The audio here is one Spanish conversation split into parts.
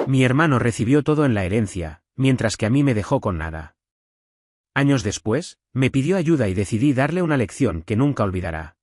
Mi hermano recibió todo en la herencia, mientras que a mí me dejó con nada. Años después, me pidió ayuda y decidí darle una lección que nunca olvidará.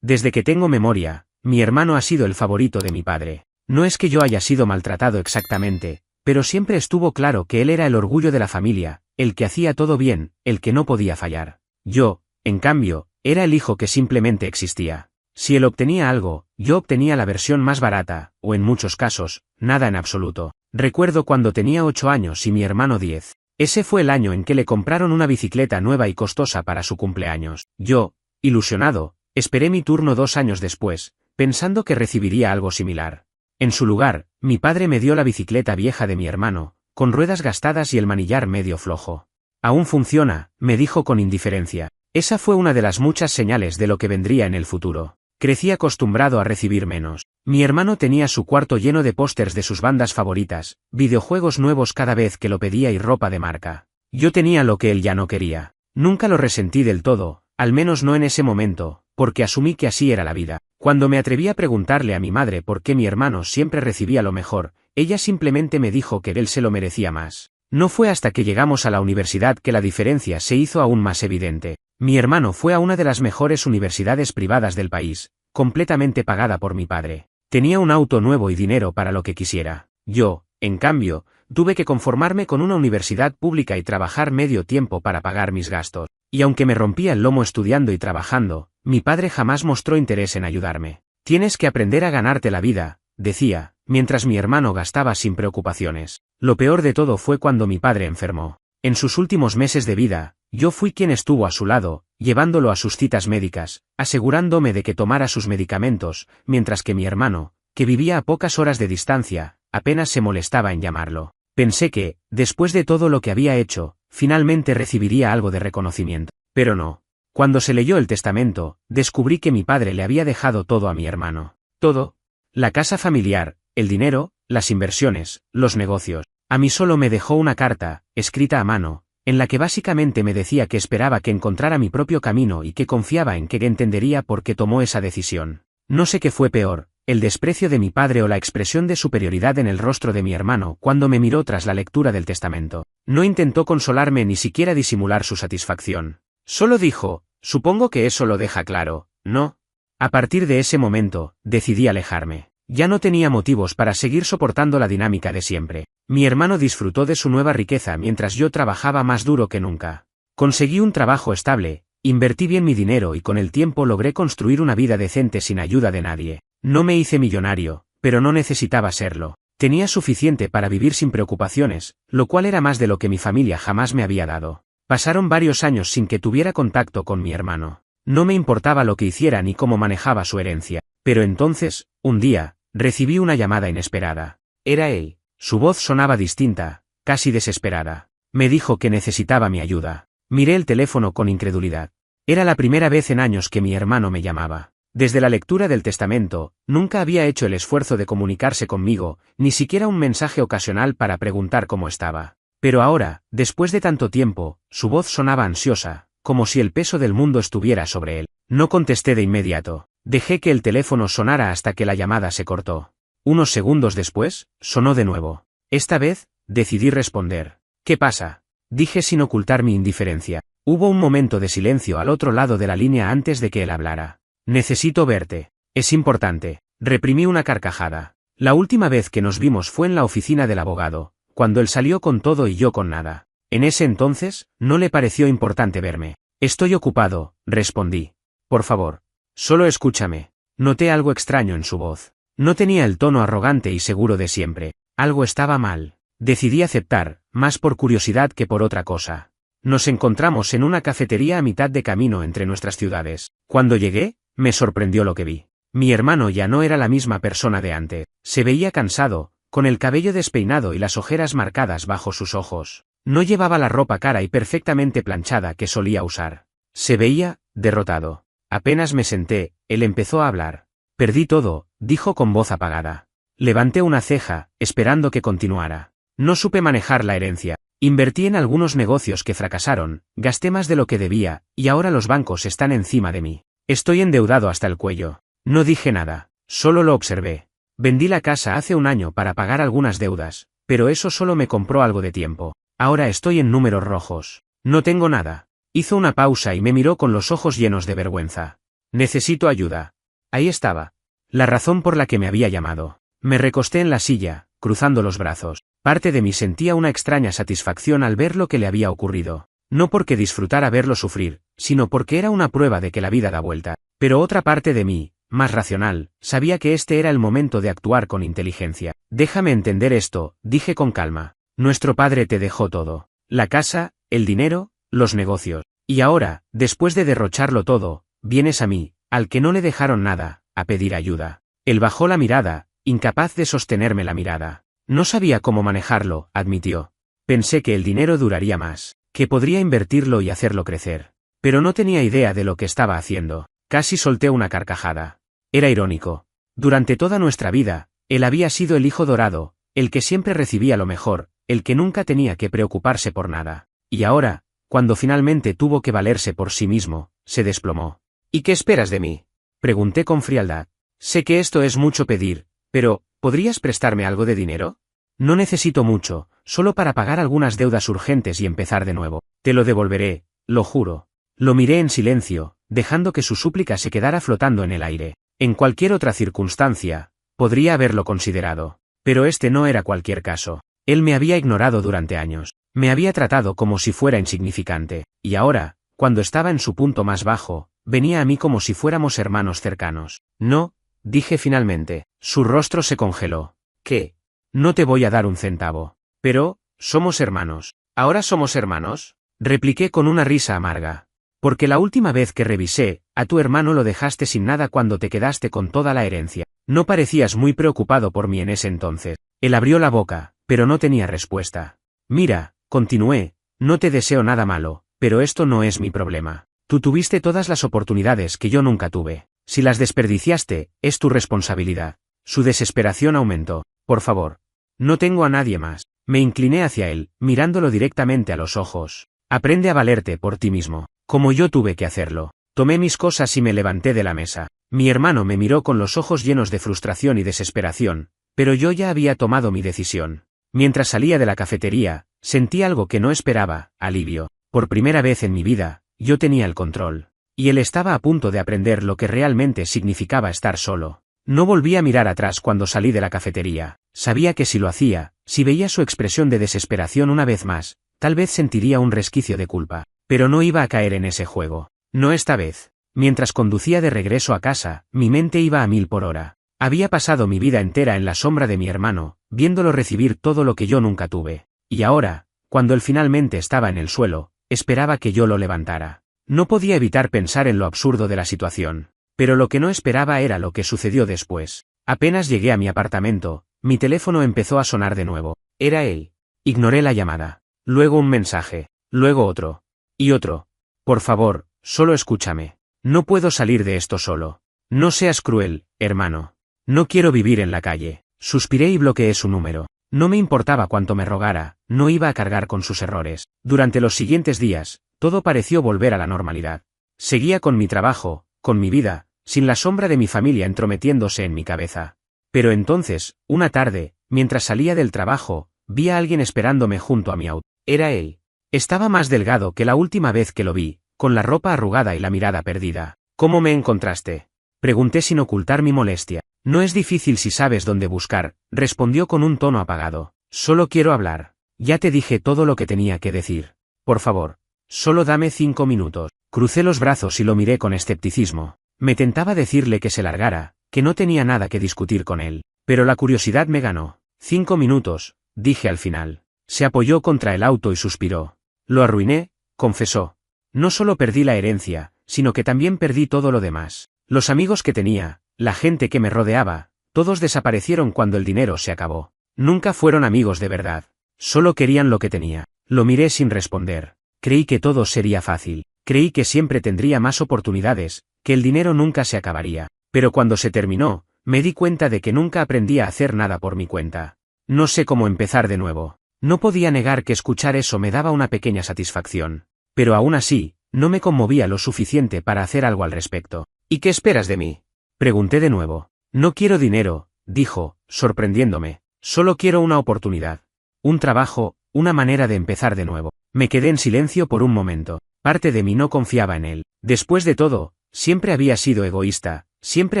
Desde que tengo memoria, mi hermano ha sido el favorito de mi padre. No es que yo haya sido maltratado exactamente, pero siempre estuvo claro que él era el orgullo de la familia, el que hacía todo bien, el que no podía fallar. Yo, en cambio, era el hijo que simplemente existía. Si él obtenía algo, yo obtenía la versión más barata, o en muchos casos, nada en absoluto. Recuerdo cuando tenía 8 años y mi hermano 10. Ese fue el año en que le compraron una bicicleta nueva y costosa para su cumpleaños. Yo, ilusionado, esperé mi turno 2 años después, pensando que recibiría algo similar. En su lugar, mi padre me dio la bicicleta vieja de mi hermano, con ruedas gastadas y el manillar medio flojo. Aún funciona, me dijo con indiferencia. Esa fue una de las muchas señales de lo que vendría en el futuro. Crecí acostumbrado a recibir menos. Mi hermano tenía su cuarto lleno de pósters de sus bandas favoritas, videojuegos nuevos cada vez que lo pedía y ropa de marca. Yo tenía lo que él ya no quería. Nunca lo resentí del todo, al menos no en ese momento, porque asumí que así era la vida. Cuando me atreví a preguntarle a mi madre por qué mi hermano siempre recibía lo mejor, ella simplemente me dijo que él se lo merecía más. No fue hasta que llegamos a la universidad que la diferencia se hizo aún más evidente. Mi hermano fue a una de las mejores universidades privadas del país, completamente pagada por mi padre. Tenía un auto nuevo y dinero para lo que quisiera. Yo, en cambio, tuve que conformarme con una universidad pública y trabajar medio tiempo para pagar mis gastos. Y aunque me rompía el lomo estudiando y trabajando, mi padre jamás mostró interés en ayudarme. Tienes que aprender a ganarte la vida, decía, mientras mi hermano gastaba sin preocupaciones. Lo peor de todo fue cuando mi padre enfermó. En sus últimos meses de vida, yo fui quien estuvo a su lado, llevándolo a sus citas médicas, asegurándome de que tomara sus medicamentos, mientras que mi hermano, que vivía a pocas horas de distancia, apenas se molestaba en llamarlo. Pensé que, después de todo lo que había hecho, finalmente recibiría algo de reconocimiento. Pero no. Cuando se leyó el testamento, descubrí que mi padre le había dejado todo a mi hermano. Todo. La casa familiar, el dinero, las inversiones, los negocios. A mí solo me dejó una carta, escrita a mano, en la que básicamente me decía que esperaba que encontrara mi propio camino y que confiaba en que entendería por qué tomó esa decisión. No sé qué fue peor, el desprecio de mi padre o la expresión de superioridad en el rostro de mi hermano cuando me miró tras la lectura del testamento. No intentó consolarme ni siquiera disimular su satisfacción. Solo dijo, supongo que eso lo deja claro, ¿no? A partir de ese momento, decidí alejarme. Ya no tenía motivos para seguir soportando la dinámica de siempre. Mi hermano disfrutó de su nueva riqueza mientras yo trabajaba más duro que nunca. Conseguí un trabajo estable, invertí bien mi dinero y con el tiempo logré construir una vida decente sin ayuda de nadie. No me hice millonario, pero no necesitaba serlo. Tenía suficiente para vivir sin preocupaciones, lo cual era más de lo que mi familia jamás me había dado. Pasaron varios años sin que tuviera contacto con mi hermano. No me importaba lo que hiciera ni cómo manejaba su herencia. Pero entonces, un día, recibí una llamada inesperada. Era él. Su voz sonaba distinta, casi desesperada. Me dijo que necesitaba mi ayuda. Miré el teléfono con incredulidad. Era la primera vez en años que mi hermano me llamaba. Desde la lectura del testamento, nunca había hecho el esfuerzo de comunicarse conmigo, ni siquiera un mensaje ocasional para preguntar cómo estaba. Pero ahora, después de tanto tiempo, su voz sonaba ansiosa, como si el peso del mundo estuviera sobre él. No contesté de inmediato. Dejé que el teléfono sonara hasta que la llamada se cortó. Unos segundos después, sonó de nuevo. Esta vez, decidí responder. ¿Qué pasa? Dije sin ocultar mi indiferencia. Hubo un momento de silencio al otro lado de la línea antes de que él hablara. Necesito verte. Es importante. Reprimí una carcajada. La última vez que nos vimos fue en la oficina del abogado, cuando él salió con todo y yo con nada. En ese entonces, no le pareció importante verme. Estoy ocupado, respondí. Por favor. Solo escúchame. Noté algo extraño en su voz. No tenía el tono arrogante y seguro de siempre. Algo estaba mal. Decidí aceptar, más por curiosidad que por otra cosa. Nos encontramos en una cafetería a mitad de camino entre nuestras ciudades. Cuando llegué, me sorprendió lo que vi. Mi hermano ya no era la misma persona de antes. Se veía cansado, con el cabello despeinado y las ojeras marcadas bajo sus ojos. No llevaba la ropa cara y perfectamente planchada que solía usar. Se veía derrotado. Apenas me senté, él empezó a hablar. Perdí todo, dijo con voz apagada. Levanté una ceja, esperando que continuara. No supe manejar la herencia. Invertí en algunos negocios que fracasaron, gasté más de lo que debía, y ahora los bancos están encima de mí. Estoy endeudado hasta el cuello. No dije nada, solo lo observé. Vendí la casa hace un año para pagar algunas deudas, pero eso solo me compró algo de tiempo. Ahora estoy en números rojos. No tengo nada. Hizo una pausa y me miró con los ojos llenos de vergüenza. Necesito ayuda. Ahí estaba. La razón por la que me había llamado. Me recosté en la silla, cruzando los brazos. Parte de mí sentía una extraña satisfacción al ver lo que le había ocurrido. No porque disfrutara verlo sufrir, sino porque era una prueba de que la vida da vuelta. Pero otra parte de mí, más racional, sabía que este era el momento de actuar con inteligencia. Déjame entender esto, dije con calma. Nuestro padre te dejó todo. La casa, el dinero, los negocios. Y ahora, después de derrocharlo todo, vienes a mí, al que no le dejaron nada, a pedir ayuda. Él bajó la mirada, incapaz de sostenerme la mirada. No sabía cómo manejarlo, admitió. Pensé que el dinero duraría más, que podría invertirlo y hacerlo crecer. Pero no tenía idea de lo que estaba haciendo. Casi solté una carcajada. Era irónico. Durante toda nuestra vida, él había sido el hijo dorado, el que siempre recibía lo mejor, el que nunca tenía que preocuparse por nada. Y ahora, cuando finalmente tuvo que valerse por sí mismo, se desplomó. ¿Y qué esperas de mí? Pregunté con frialdad. Sé que esto es mucho pedir, pero, ¿podrías prestarme algo de dinero? No necesito mucho, solo para pagar algunas deudas urgentes y empezar de nuevo. Te lo devolveré, lo juro. Lo miré en silencio, dejando que su súplica se quedara flotando en el aire. En cualquier otra circunstancia, podría haberlo considerado. Pero este no era cualquier caso. Él me había ignorado durante años. Me había tratado como si fuera insignificante. Y ahora, cuando estaba en su punto más bajo, venía a mí como si fuéramos hermanos cercanos. No, dije finalmente. Su rostro se congeló. ¿Qué? No te voy a dar un centavo. Pero, somos hermanos. ¿Ahora somos hermanos? Repliqué con una risa amarga. Porque la última vez que revisé, a tu hermano lo dejaste sin nada cuando te quedaste con toda la herencia. No parecías muy preocupado por mí en ese entonces. Él abrió la boca, pero no tenía respuesta. Mira, continué, no te deseo nada malo, pero esto no es mi problema. Tú tuviste todas las oportunidades que yo nunca tuve. Si las desperdiciaste, es tu responsabilidad. Su desesperación aumentó. Por favor. No tengo a nadie más. Me incliné hacia él, mirándolo directamente a los ojos. Aprende a valerte por ti mismo. Como yo tuve que hacerlo. Tomé mis cosas y me levanté de la mesa. Mi hermano me miró con los ojos llenos de frustración y desesperación, pero yo ya había tomado mi decisión. Mientras salía de la cafetería, sentí algo que no esperaba, alivio. Por primera vez en mi vida, yo tenía el control. Y él estaba a punto de aprender lo que realmente significaba estar solo. No volví a mirar atrás cuando salí de la cafetería. Sabía que si lo hacía, si veía su expresión de desesperación una vez más, tal vez sentiría un resquicio de culpa. Pero no iba a caer en ese juego. No esta vez. Mientras conducía de regreso a casa, mi mente iba a 1000 por hora. Había pasado mi vida entera en la sombra de mi hermano, viéndolo recibir todo lo que yo nunca tuve. Y ahora, cuando él finalmente estaba en el suelo, esperaba que yo lo levantara. No podía evitar pensar en lo absurdo de la situación. Pero lo que no esperaba era lo que sucedió después. Apenas llegué a mi apartamento, mi teléfono empezó a sonar de nuevo. Era él. Ignoré la llamada. Luego un mensaje. Luego otro. Y otro. Por favor, solo escúchame. No puedo salir de esto solo. No seas cruel, hermano. No quiero vivir en la calle. Suspiré y bloqueé su número. No me importaba cuánto me rogara, no iba a cargar con sus errores. Durante los siguientes días, todo pareció volver a la normalidad. Seguía con mi trabajo, con mi vida, sin la sombra de mi familia entrometiéndose en mi cabeza. Pero entonces, una tarde, mientras salía del trabajo, vi a alguien esperándome junto a mi auto. Era él. Estaba más delgado que la última vez que lo vi, con la ropa arrugada y la mirada perdida. ¿Cómo me encontraste? Pregunté sin ocultar mi molestia. No es difícil si sabes dónde buscar, respondió con un tono apagado. Solo quiero hablar. Ya te dije todo lo que tenía que decir. Por favor. Solo dame 5 minutos. Crucé los brazos y lo miré con escepticismo. Me tentaba decirle que se largara, que no tenía nada que discutir con él. Pero la curiosidad me ganó. 5 minutos, dije al final. Se apoyó contra el auto y suspiró. Lo arruiné, confesó. No solo perdí la herencia, sino que también perdí todo lo demás. Los amigos que tenía, la gente que me rodeaba, todos desaparecieron cuando el dinero se acabó. Nunca fueron amigos de verdad. Solo querían lo que tenía. Lo miré sin responder. Creí que todo sería fácil. Creí que siempre tendría más oportunidades, que el dinero nunca se acabaría. Pero cuando se terminó, me di cuenta de que nunca aprendí a hacer nada por mi cuenta. No sé cómo empezar de nuevo. No podía negar que escuchar eso me daba una pequeña satisfacción. Pero aún así, no me conmovía lo suficiente para hacer algo al respecto. ¿Y qué esperas de mí? Pregunté de nuevo. No quiero dinero, dijo, sorprendiéndome. Solo quiero una oportunidad. Un trabajo, una manera de empezar de nuevo. Me quedé en silencio por un momento. Parte de mí no confiaba en él. Después de todo, siempre había sido egoísta, siempre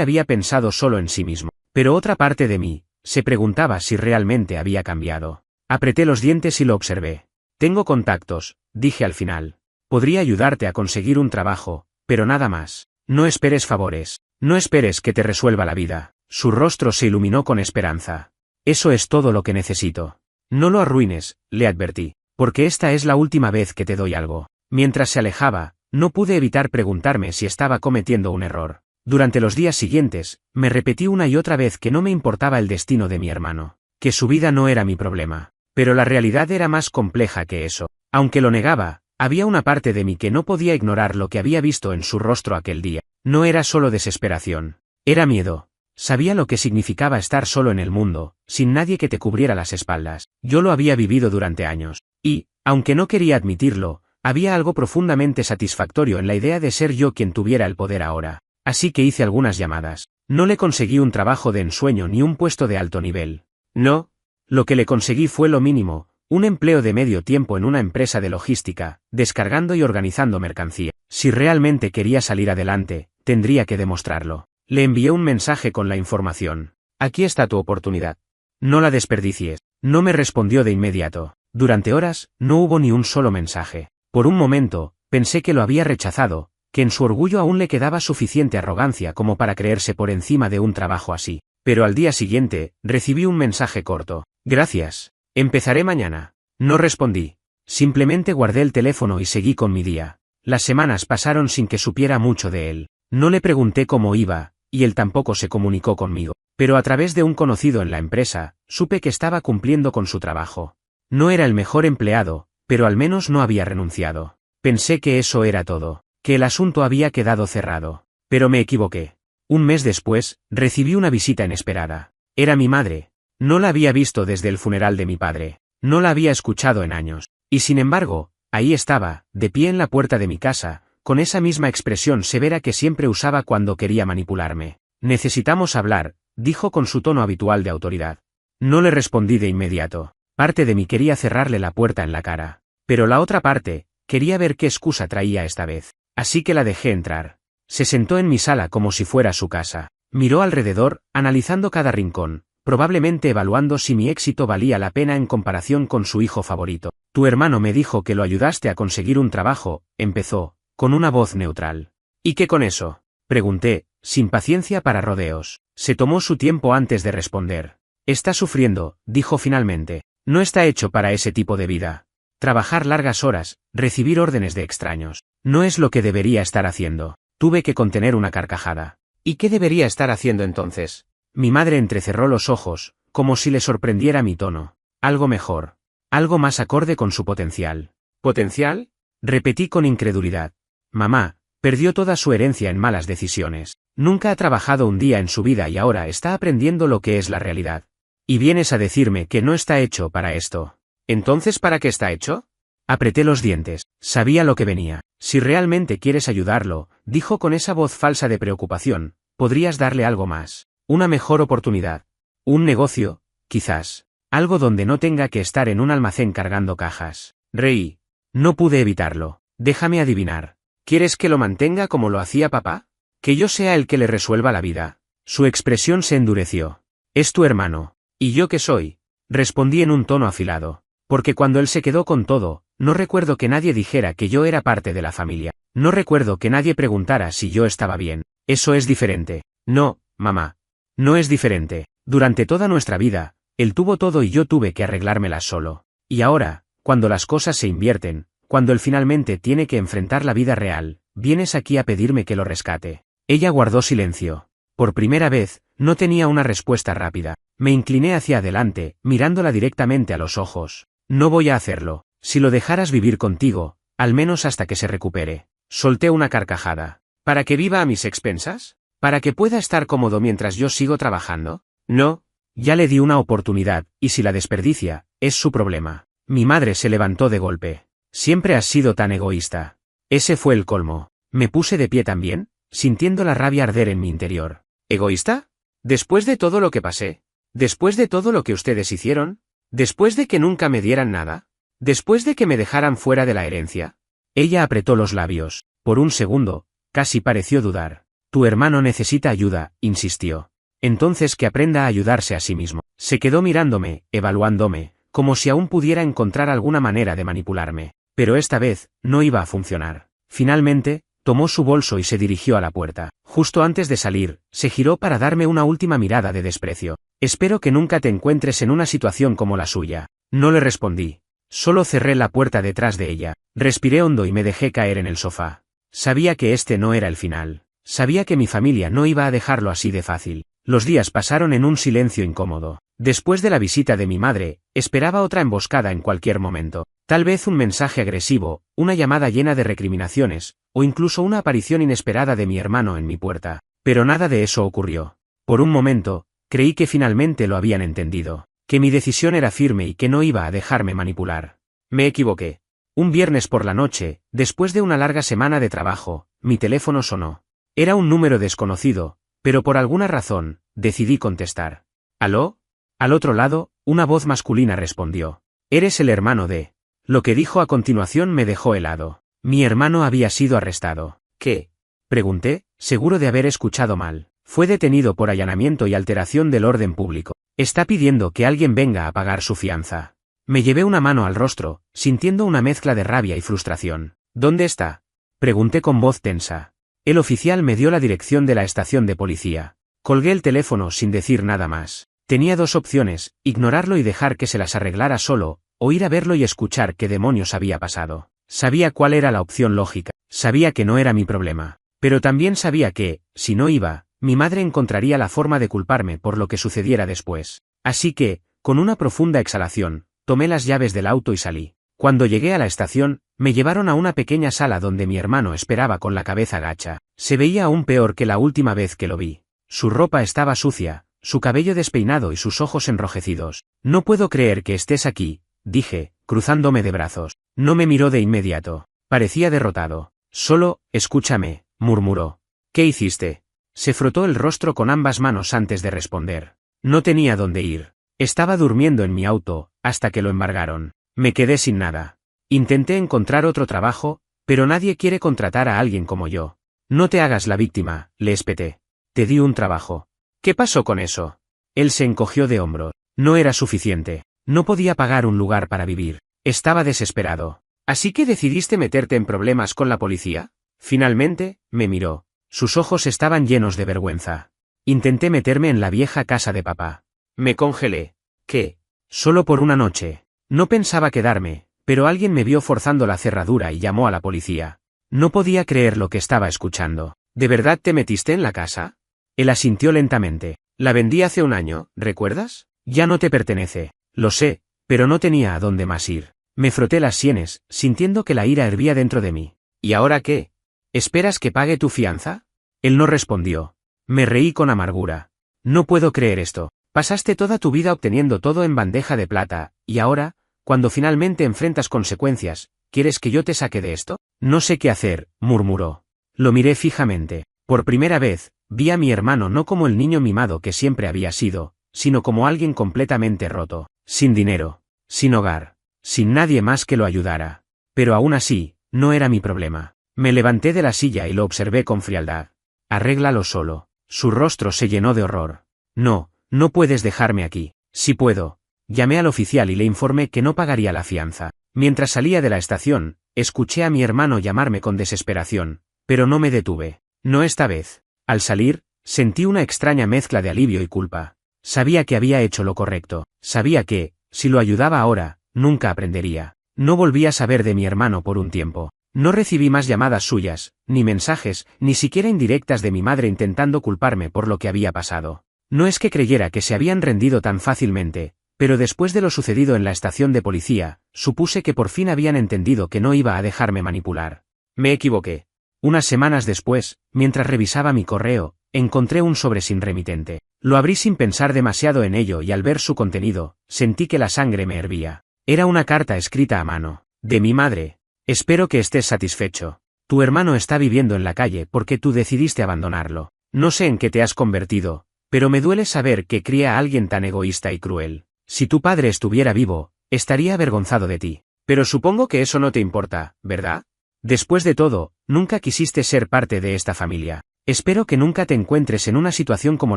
había pensado solo en sí mismo. Pero otra parte de mí se preguntaba si realmente había cambiado. Apreté los dientes y lo observé. Tengo contactos, dije al final. Podría ayudarte a conseguir un trabajo, pero nada más. No esperes favores. No esperes que te resuelva la vida. Su rostro se iluminó con esperanza. Eso es todo lo que necesito. No lo arruines, le advertí, porque esta es la última vez que te doy algo. Mientras se alejaba, no pude evitar preguntarme si estaba cometiendo un error. Durante los días siguientes, me repetí una y otra vez que no me importaba el destino de mi hermano, que su vida no era mi problema. Pero la realidad era más compleja que eso. Aunque lo negaba, había una parte de mí que no podía ignorar lo que había visto en su rostro aquel día. No era solo desesperación. Era miedo. Sabía lo que significaba estar solo en el mundo, sin nadie que te cubriera las espaldas. Yo lo había vivido durante años. Y, aunque no quería admitirlo, había algo profundamente satisfactorio en la idea de ser yo quien tuviera el poder ahora. Así que hice algunas llamadas. No le conseguí un trabajo de ensueño ni un puesto de alto nivel. No. Lo que le conseguí fue lo mínimo, un empleo de medio tiempo en una empresa de logística, descargando y organizando mercancía. Si realmente quería salir adelante, tendría que demostrarlo. Le envié un mensaje con la información. Aquí está tu oportunidad. No la desperdicies. No me respondió de inmediato. Durante horas, no hubo ni un solo mensaje. Por un momento, pensé que lo había rechazado, que en su orgullo aún le quedaba suficiente arrogancia como para creerse por encima de un trabajo así. Pero al día siguiente, recibí un mensaje corto. Gracias. Empezaré mañana. No respondí. Simplemente guardé el teléfono y seguí con mi día. Las semanas pasaron sin que supiera mucho de él. No le pregunté cómo iba, y él tampoco se comunicó conmigo. Pero a través de un conocido en la empresa, supe que estaba cumpliendo con su trabajo. No era el mejor empleado, pero al menos no había renunciado. Pensé que eso era todo, que el asunto había quedado cerrado. Pero me equivoqué. Un mes después, recibí una visita inesperada. Era mi madre. No la había visto desde el funeral de mi padre. No la había escuchado en años. Y sin embargo, ahí estaba, de pie en la puerta de mi casa, con esa misma expresión severa que siempre usaba cuando quería manipularme. Necesitamos hablar, dijo con su tono habitual de autoridad. No le respondí de inmediato. Parte de mí quería cerrarle la puerta en la cara. Pero la otra parte, quería ver qué excusa traía esta vez. Así que la dejé entrar. Se sentó en mi sala como si fuera su casa. Miró alrededor, analizando cada rincón, probablemente evaluando si mi éxito valía la pena en comparación con su hijo favorito. Tu hermano me dijo que lo ayudaste a conseguir un trabajo, empezó, con una voz neutral. ¿Y qué con eso? Pregunté, sin paciencia para rodeos. Se tomó su tiempo antes de responder. Está sufriendo, dijo finalmente. No está hecho para ese tipo de vida. Trabajar largas horas, recibir órdenes de extraños. No es lo que debería estar haciendo. Tuve que contener una carcajada. ¿Y qué debería estar haciendo entonces? Mi madre entrecerró los ojos, como si le sorprendiera mi tono. Algo mejor. Algo más acorde con su potencial. ¿Potencial? Repetí con incredulidad. Mamá, perdió toda su herencia en malas decisiones. Nunca ha trabajado un día en su vida y ahora está aprendiendo lo que es la realidad. Y vienes a decirme que no está hecho para esto. ¿Entonces para qué está hecho? Apreté los dientes. Sabía lo que venía. Si realmente quieres ayudarlo, dijo con esa voz falsa de preocupación, podrías darle algo más. Una mejor oportunidad. Un negocio, quizás. Algo donde no tenga que estar en un almacén cargando cajas. Reí. No pude evitarlo. Déjame adivinar. ¿Quieres que lo mantenga como lo hacía papá? ¿Que yo sea el que le resuelva la vida? Su expresión se endureció. Es tu hermano. ¿Y yo qué soy? Respondí en un tono afilado. Porque cuando él se quedó con todo, no recuerdo que nadie dijera que yo era parte de la familia. No recuerdo que nadie preguntara si yo estaba bien. Eso es diferente. No, mamá. No es diferente. Durante toda nuestra vida, él tuvo todo y yo tuve que arreglármelas solo. Y ahora, cuando las cosas se invierten, cuando él finalmente tiene que enfrentar la vida real, vienes aquí a pedirme que lo rescate. Ella guardó silencio. Por primera vez, no tenía una respuesta rápida. Me incliné hacia adelante, mirándola directamente a los ojos. No voy a hacerlo. Si lo dejaras vivir contigo, al menos hasta que se recupere. Solté una carcajada. ¿Para que viva a mis expensas? ¿Para que pueda estar cómodo mientras yo sigo trabajando? No. Ya le di una oportunidad, y si la desperdicia, es su problema. Mi madre se levantó de golpe. Siempre has sido tan egoísta. Ese fue el colmo. Me puse de pie también, sintiendo la rabia arder en mi interior. ¿Egoísta? Después de todo lo que pasé. Después de todo lo que ustedes hicieron. Después de que nunca me dieran nada. Después de que me dejaran fuera de la herencia. Ella apretó los labios. Por un segundo, casi pareció dudar. Tu hermano necesita ayuda, insistió. Entonces que aprenda a ayudarse a sí mismo. Se quedó mirándome, evaluándome, como si aún pudiera encontrar alguna manera de manipularme. Pero esta vez, no iba a funcionar. Finalmente, tomó su bolso y se dirigió a la puerta. Justo antes de salir, se giró para darme una última mirada de desprecio. Espero que nunca te encuentres en una situación como la suya. No le respondí. Solo cerré la puerta detrás de ella. Respiré hondo y me dejé caer en el sofá. Sabía que este no era el final. Sabía que mi familia no iba a dejarlo así de fácil. Los días pasaron en un silencio incómodo. Después de la visita de mi madre, esperaba otra emboscada en cualquier momento. Tal vez un mensaje agresivo, una llamada llena de recriminaciones, o incluso una aparición inesperada de mi hermano en mi puerta. Pero nada de eso ocurrió. Por un momento, creí que finalmente lo habían entendido, que mi decisión era firme y que no iba a dejarme manipular. Me equivoqué. Un viernes por la noche, después de una larga semana de trabajo, mi teléfono sonó. Era un número desconocido, pero por alguna razón, decidí contestar. ¿Aló? Al otro lado, una voz masculina respondió. Eres el hermano de... Lo que dijo a continuación me dejó helado. Mi hermano había sido arrestado. ¿Qué? Pregunté, seguro de haber escuchado mal. Fue detenido por allanamiento y alteración del orden público. Está pidiendo que alguien venga a pagar su fianza. Me llevé una mano al rostro, sintiendo una mezcla de rabia y frustración. ¿Dónde está? Pregunté con voz tensa. El oficial me dio la dirección de la estación de policía. Colgué el teléfono sin decir nada más. Tenía dos opciones, ignorarlo y dejar que se las arreglara solo, o ir a verlo y escuchar qué demonios había pasado. Sabía cuál era la opción lógica, sabía que no era mi problema. Pero también sabía que, si no iba, mi madre encontraría la forma de culparme por lo que sucediera después. Así que, con una profunda exhalación, tomé las llaves del auto y salí. Cuando llegué a la estación, me llevaron a una pequeña sala donde mi hermano esperaba con la cabeza gacha. Se veía aún peor que la última vez que lo vi. Su ropa estaba sucia, su cabello despeinado y sus ojos enrojecidos. No puedo creer que estés aquí, dije, cruzándome de brazos. No me miró de inmediato. Parecía derrotado. Solo, escúchame, murmuró. ¿Qué hiciste? Se frotó el rostro con ambas manos antes de responder. No tenía dónde ir. Estaba durmiendo en mi auto, hasta que lo embargaron. Me quedé sin nada. Intenté encontrar otro trabajo, pero nadie quiere contratar a alguien como yo. No te hagas la víctima, le espeté. Te di un trabajo. ¿Qué pasó con eso? Él se encogió de hombros. No era suficiente. No podía pagar un lugar para vivir. Estaba desesperado. ¿Así que decidiste meterte en problemas con la policía? Finalmente, me miró. Sus ojos estaban llenos de vergüenza. Intenté meterme en la vieja casa de papá. Me congelé. ¿Qué? Solo por una noche. No pensaba quedarme, pero alguien me vio forzando la cerradura y llamó a la policía. No podía creer lo que estaba escuchando. ¿De verdad te metiste en la casa? Él asintió lentamente. La vendí hace un año, ¿recuerdas? Ya no te pertenece. Lo sé, pero no tenía a dónde más ir. Me froté las sienes, sintiendo que la ira hervía dentro de mí. ¿Y ahora qué? ¿Esperas que pague tu fianza? Él no respondió. Me reí con amargura. No puedo creer esto. Pasaste toda tu vida obteniendo todo en bandeja de plata, y ahora, cuando finalmente enfrentas consecuencias, ¿quieres que yo te saque de esto? No sé qué hacer, murmuró. Lo miré fijamente. Por primera vez, vi a mi hermano no como el niño mimado que siempre había sido, sino como alguien completamente roto, sin dinero, sin hogar, sin nadie más que lo ayudara. Pero aún así, no era mi problema. Me levanté de la silla y lo observé con frialdad. Arréglalo solo. Su rostro se llenó de horror. No, no puedes dejarme aquí. Sí puedo. Llamé al oficial y le informé que no pagaría la fianza. Mientras salía de la estación, escuché a mi hermano llamarme con desesperación, pero no me detuve. No esta vez. Al salir, sentí una extraña mezcla de alivio y culpa. Sabía que había hecho lo correcto. Sabía que, si lo ayudaba ahora, nunca aprendería. No volví a saber de mi hermano por un tiempo. No recibí más llamadas suyas, ni mensajes, ni siquiera indirectas de mi madre intentando culparme por lo que había pasado. No es que creyera que se habían rendido tan fácilmente, pero después de lo sucedido en la estación de policía, supuse que por fin habían entendido que no iba a dejarme manipular. Me equivoqué. Unas semanas después, mientras revisaba mi correo, encontré un sobre sin remitente. Lo abrí sin pensar demasiado en ello y al ver su contenido, sentí que la sangre me hervía. Era una carta escrita a mano. De mi madre. Espero que estés satisfecho. Tu hermano está viviendo en la calle porque tú decidiste abandonarlo. No sé en qué te has convertido, Pero me duele saber que cría a alguien tan egoísta y cruel. Si tu padre estuviera vivo, estaría avergonzado de ti. Pero supongo que eso no te importa, ¿verdad? Después de todo, nunca quisiste ser parte de esta familia. Espero que nunca te encuentres en una situación como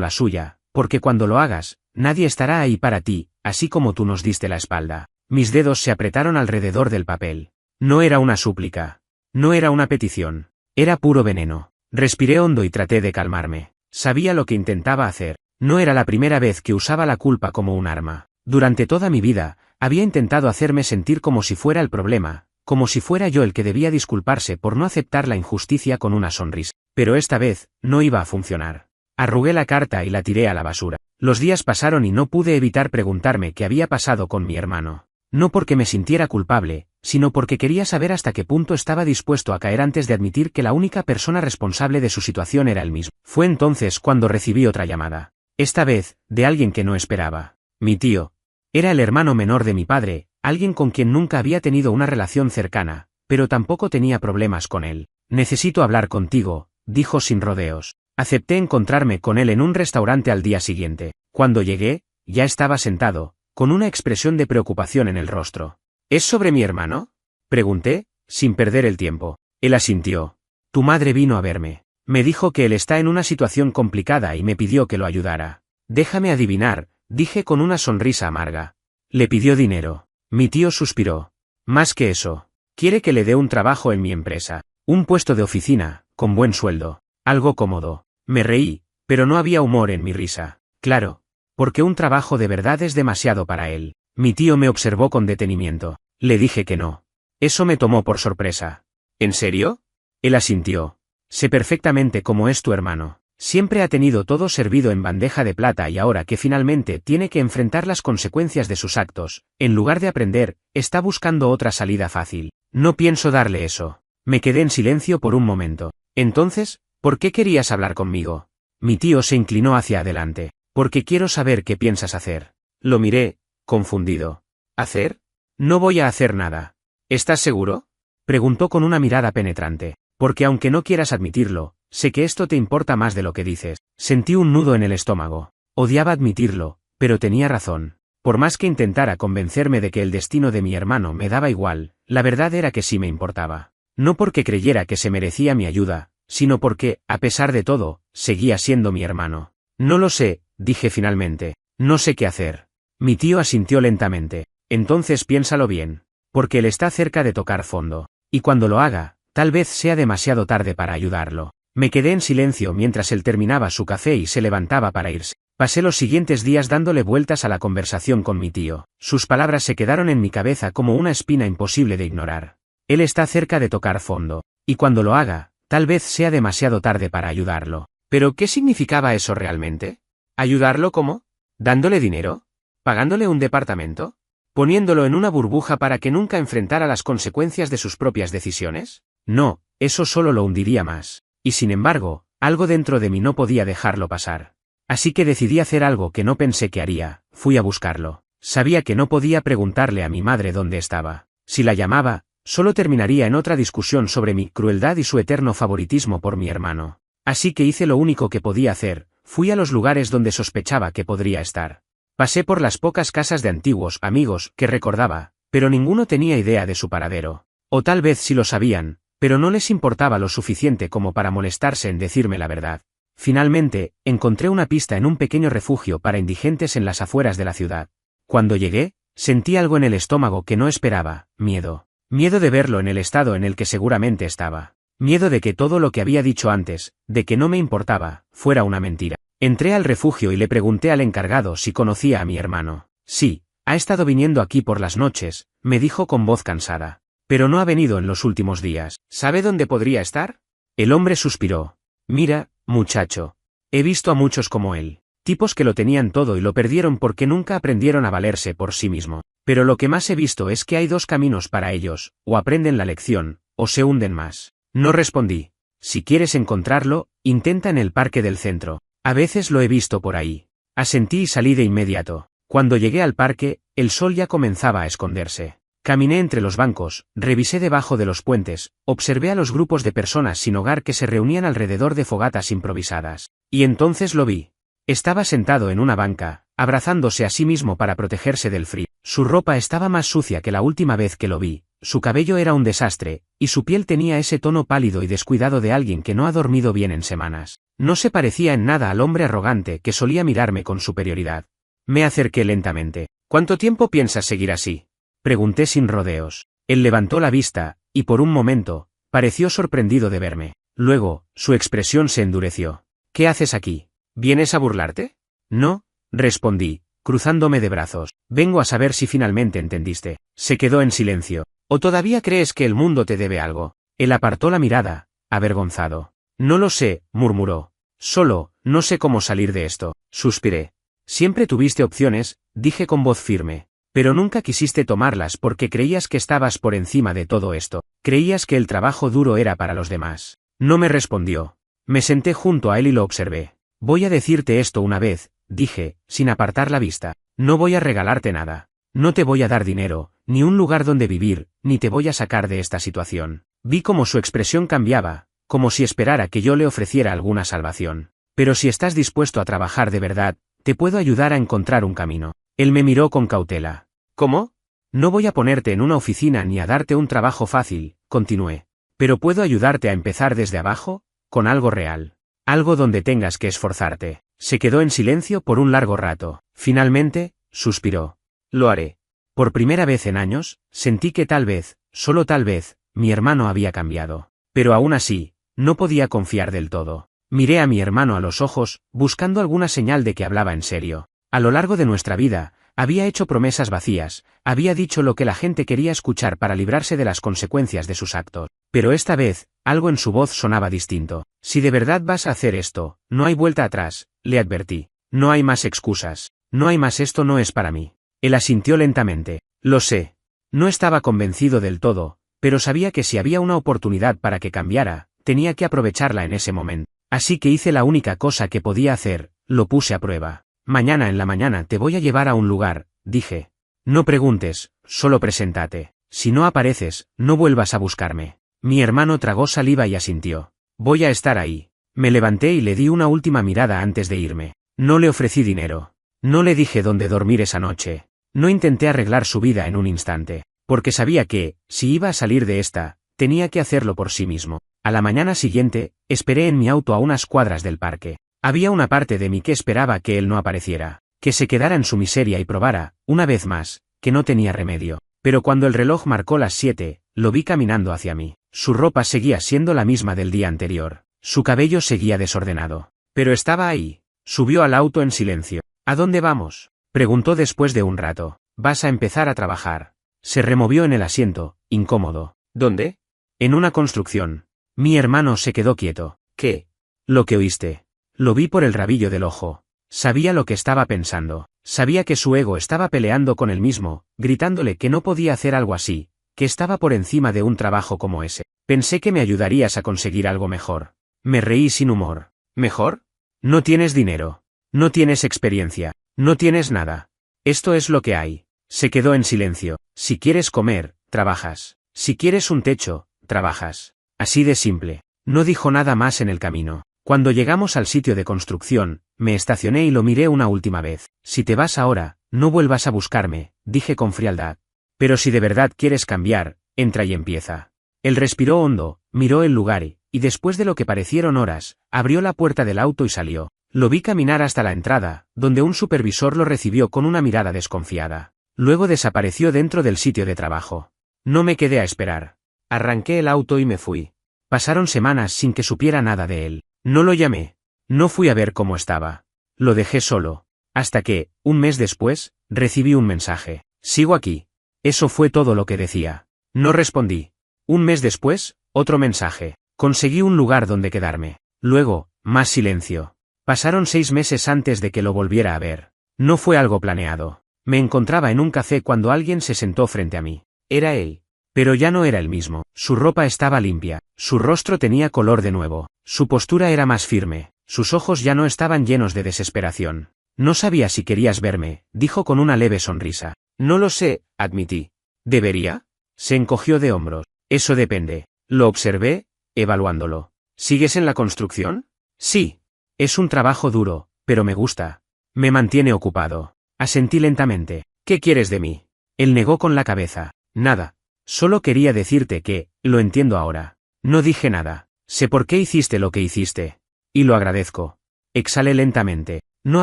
la suya, porque cuando lo hagas, nadie estará ahí para ti, así como tú nos diste la espalda. Mis dedos se apretaron alrededor del papel. No era una súplica. No era una petición. Era puro veneno. Respiré hondo y traté de calmarme. Sabía lo que intentaba hacer. No era la primera vez que usaba la culpa como un arma. Durante toda mi vida, había intentado hacerme sentir como si fuera el problema, como si fuera yo el que debía disculparse por no aceptar la injusticia con una sonrisa. Pero esta vez, no iba a funcionar. Arrugué la carta y la tiré a la basura. Los días pasaron y no pude evitar preguntarme qué había pasado con mi hermano. No porque me sintiera culpable, sino porque quería saber hasta qué punto estaba dispuesto a caer antes de admitir que la única persona responsable de su situación era él mismo. Fue entonces cuando recibí otra llamada. Esta vez, de alguien que no esperaba. Mi tío. Era el hermano menor de mi padre, alguien con quien nunca había tenido una relación cercana, pero tampoco tenía problemas con él. Necesito hablar contigo, dijo sin rodeos. Acepté encontrarme con él en un restaurante al día siguiente. Cuando llegué, ya estaba sentado, con una expresión de preocupación en el rostro. ¿Es sobre mi hermano?, pregunté, sin perder el tiempo. Él asintió. Tu madre vino a verme. Me dijo que él está en una situación complicada y me pidió que lo ayudara. Déjame adivinar, dije con una sonrisa amarga. Le pidió dinero. Mi tío suspiró. Más que eso. Quiere que le dé un trabajo en mi empresa. Un puesto de oficina, con buen sueldo. Algo cómodo. Me reí, pero no había humor en mi risa. Claro. Porque un trabajo de verdad es demasiado para él. Mi tío me observó con detenimiento. Le dije que no. Eso me tomó por sorpresa. ¿En serio? Él asintió. Sé perfectamente cómo es tu hermano. Siempre ha tenido todo servido en bandeja de plata y ahora que finalmente tiene que enfrentar las consecuencias de sus actos, en lugar de aprender, está buscando otra salida fácil. No pienso darle eso. Me quedé en silencio por un momento. Entonces, ¿por qué querías hablar conmigo? Mi tío se inclinó hacia adelante. Porque quiero saber qué piensas hacer. Lo miré, confundido. ¿Hacer? No voy a hacer nada. ¿Estás seguro?, preguntó con una mirada penetrante. Porque aunque no quieras admitirlo, sé que esto te importa más de lo que dices. Sentí un nudo en el estómago. Odiaba admitirlo, pero tenía razón. Por más que intentara convencerme de que el destino de mi hermano me daba igual, la verdad era que sí me importaba. No porque creyera que se merecía mi ayuda, sino porque, a pesar de todo, seguía siendo mi hermano. No lo sé, dije finalmente. No sé qué hacer. Mi tío asintió lentamente. Entonces piénsalo bien. Porque él está cerca de tocar fondo. Y cuando lo haga, tal vez sea demasiado tarde para ayudarlo. Me quedé en silencio mientras él terminaba su café y se levantaba para irse. Pasé los siguientes días dándole vueltas a la conversación con mi tío. Sus palabras se quedaron en mi cabeza como una espina imposible de ignorar. Él está cerca de tocar fondo. Y cuando lo haga, tal vez sea demasiado tarde para ayudarlo. ¿Pero qué significaba eso realmente? ¿Ayudarlo cómo? ¿Dándole dinero? ¿Pagándole un departamento? ¿Poniéndolo en una burbuja para que nunca enfrentara las consecuencias de sus propias decisiones? No, eso solo lo hundiría más. Y sin embargo, algo dentro de mí no podía dejarlo pasar. Así que decidí hacer algo que no pensé que haría. Fui a buscarlo. Sabía que no podía preguntarle a mi madre dónde estaba. Si la llamaba, solo terminaría en otra discusión sobre mi crueldad y su eterno favoritismo por mi hermano. Así que hice lo único que podía hacer. Fui a los lugares donde sospechaba que podría estar. Pasé por las pocas casas de antiguos amigos que recordaba, pero ninguno tenía idea de su paradero. O tal vez sí lo sabían, pero no les importaba lo suficiente como para molestarse en decirme la verdad. Finalmente, encontré una pista en un pequeño refugio para indigentes en las afueras de la ciudad. Cuando llegué, sentí algo en el estómago que no esperaba, miedo. Miedo de verlo en el estado en el que seguramente estaba. Miedo de que todo lo que había dicho antes, de que no me importaba, fuera una mentira. Entré al refugio y le pregunté al encargado si conocía a mi hermano. Sí, ha estado viniendo aquí por las noches, me dijo con voz cansada. Pero no ha venido en los últimos días. ¿Sabe dónde podría estar? El hombre suspiró. Mira, muchacho. He visto a muchos como él. Tipos que lo tenían todo y lo perdieron porque nunca aprendieron a valerse por sí mismo. Pero lo que más he visto es que hay dos caminos para ellos, o aprenden la lección, o se hunden más. No respondí. Si quieres encontrarlo, intenta en el parque del centro. A veces lo he visto por ahí. Asentí y salí de inmediato. Cuando llegué al parque, el sol ya comenzaba a esconderse. Caminé entre los bancos, revisé debajo de los puentes, observé a los grupos de personas sin hogar que se reunían alrededor de fogatas improvisadas. Y entonces lo vi. Estaba sentado en una banca, abrazándose a sí mismo para protegerse del frío. Su ropa estaba más sucia que la última vez que lo vi, su cabello era un desastre, y su piel tenía ese tono pálido y descuidado de alguien que no ha dormido bien en semanas. No se parecía en nada al hombre arrogante que solía mirarme con superioridad. Me acerqué lentamente. ¿Cuánto tiempo piensas seguir así? Pregunté sin rodeos. Él levantó la vista, y por un momento, pareció sorprendido de verme. Luego, su expresión se endureció. ¿Qué haces aquí? ¿Vienes a burlarte? No, respondí, cruzándome de brazos. Vengo a saber si finalmente entendiste. Se quedó en silencio. ¿O todavía crees que el mundo te debe algo? Él apartó la mirada, avergonzado. No lo sé, murmuró. Solo, no sé cómo salir de esto. Suspiré. Siempre tuviste opciones, dije con voz firme. Pero nunca quisiste tomarlas porque creías que estabas por encima de todo esto. Creías que el trabajo duro era para los demás. No me respondió. Me senté junto a él y lo observé. Voy a decirte esto una vez, dije, sin apartar la vista. No voy a regalarte nada. No te voy a dar dinero, ni un lugar donde vivir, ni te voy a sacar de esta situación. Vi cómo su expresión cambiaba, como si esperara que yo le ofreciera alguna salvación. Pero si estás dispuesto a trabajar de verdad, te puedo ayudar a encontrar un camino. Él me miró con cautela. ¿Cómo? No voy a ponerte en una oficina ni a darte un trabajo fácil, continué. Pero puedo ayudarte a empezar desde abajo, con algo real. Algo donde tengas que esforzarte. Se quedó en silencio por un largo rato. Finalmente, suspiró. Lo haré. Por primera vez en años, sentí que tal vez, solo tal vez, mi hermano había cambiado. Pero aún así, no podía confiar del todo. Miré a mi hermano a los ojos, buscando alguna señal de que hablaba en serio. A lo largo de nuestra vida, había hecho promesas vacías, había dicho lo que la gente quería escuchar para librarse de las consecuencias de sus actos. Pero esta vez, algo en su voz sonaba distinto. Si de verdad vas a hacer esto, no hay vuelta atrás, le advertí. No hay más excusas. No hay más, esto no es para mí. Él asintió lentamente. Lo sé. No estaba convencido del todo, pero sabía que si había una oportunidad para que cambiara, tenía que aprovecharla en ese momento. Así que hice la única cosa que podía hacer, lo puse a prueba. Mañana en la mañana te voy a llevar a un lugar, dije. No preguntes, solo preséntate. Si no apareces, no vuelvas a buscarme. Mi hermano tragó saliva y asintió. Voy a estar ahí. Me levanté y le di una última mirada antes de irme. No le ofrecí dinero. No le dije dónde dormir esa noche. No intenté arreglar su vida en un instante, porque sabía que, si iba a salir de esta, tenía que hacerlo por sí mismo. A la mañana siguiente, esperé en mi auto a unas cuadras del parque. Había una parte de mí que esperaba que él no apareciera, que se quedara en su miseria y probara, una vez más, que no tenía remedio. Pero cuando el reloj marcó las 7, lo vi caminando hacia mí. Su ropa seguía siendo la misma del día anterior. Su cabello seguía desordenado. Pero estaba ahí. Subió al auto en silencio. ¿A dónde vamos? Preguntó después de un rato. Vas a empezar a trabajar. Se removió en el asiento, incómodo. ¿Dónde? En una construcción. Mi hermano se quedó quieto. ¿Qué? Lo que oíste. Lo vi por el rabillo del ojo. Sabía lo que estaba pensando. Sabía que su ego estaba peleando con él mismo, gritándole que no podía hacer algo así, que estaba por encima de un trabajo como ese. Pensé que me ayudarías a conseguir algo mejor. Me reí sin humor. ¿Mejor? No tienes dinero. No tienes experiencia. No tienes nada. Esto es lo que hay. Se quedó en silencio. Si quieres comer, trabajas. Si quieres un techo, trabajas. Así de simple. No dijo nada más en el camino. Cuando llegamos al sitio de construcción, me estacioné y lo miré una última vez. Si te vas ahora, no vuelvas a buscarme, dije con frialdad. Pero si de verdad quieres cambiar, entra y empieza. Él respiró hondo, miró el lugar y después de lo que parecieron horas, abrió la puerta del auto y salió. Lo vi caminar hasta la entrada, donde un supervisor lo recibió con una mirada desconfiada. Luego desapareció dentro del sitio de trabajo. No me quedé a esperar. Arranqué el auto y me fui. Pasaron semanas sin que supiera nada de él. No lo llamé. No fui a ver cómo estaba. Lo dejé solo. Hasta que, un mes después, recibí un mensaje. Sigo aquí. Eso fue todo lo que decía. No respondí. Un mes después, otro mensaje. Conseguí un lugar donde quedarme. Luego, más silencio. Pasaron 6 meses antes de que lo volviera a ver. No fue algo planeado. Me encontraba en un café cuando alguien se sentó frente a mí. Era él. Pero ya no era el mismo. Su ropa estaba limpia. Su rostro tenía color de nuevo. Su postura era más firme. Sus ojos ya no estaban llenos de desesperación. No sabía si querías verme, dijo con una leve sonrisa. No lo sé, admití. ¿Debería? Se encogió de hombros. Eso depende. Lo observé, evaluándolo. ¿Sigues en la construcción? Sí. Es un trabajo duro, Pero me gusta. Me mantiene ocupado. Asentí lentamente. ¿Qué quieres de mí? Él negó con la cabeza. Nada. Solo quería decirte que, lo entiendo ahora. No dije nada. Sé por qué hiciste lo que hiciste. Y lo agradezco. Exhalé lentamente. No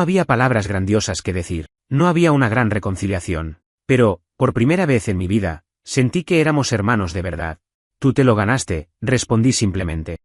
había palabras grandiosas que decir. No había una gran reconciliación. Pero, por primera vez en mi vida, sentí que éramos hermanos de verdad. Tú te lo ganaste, respondí simplemente.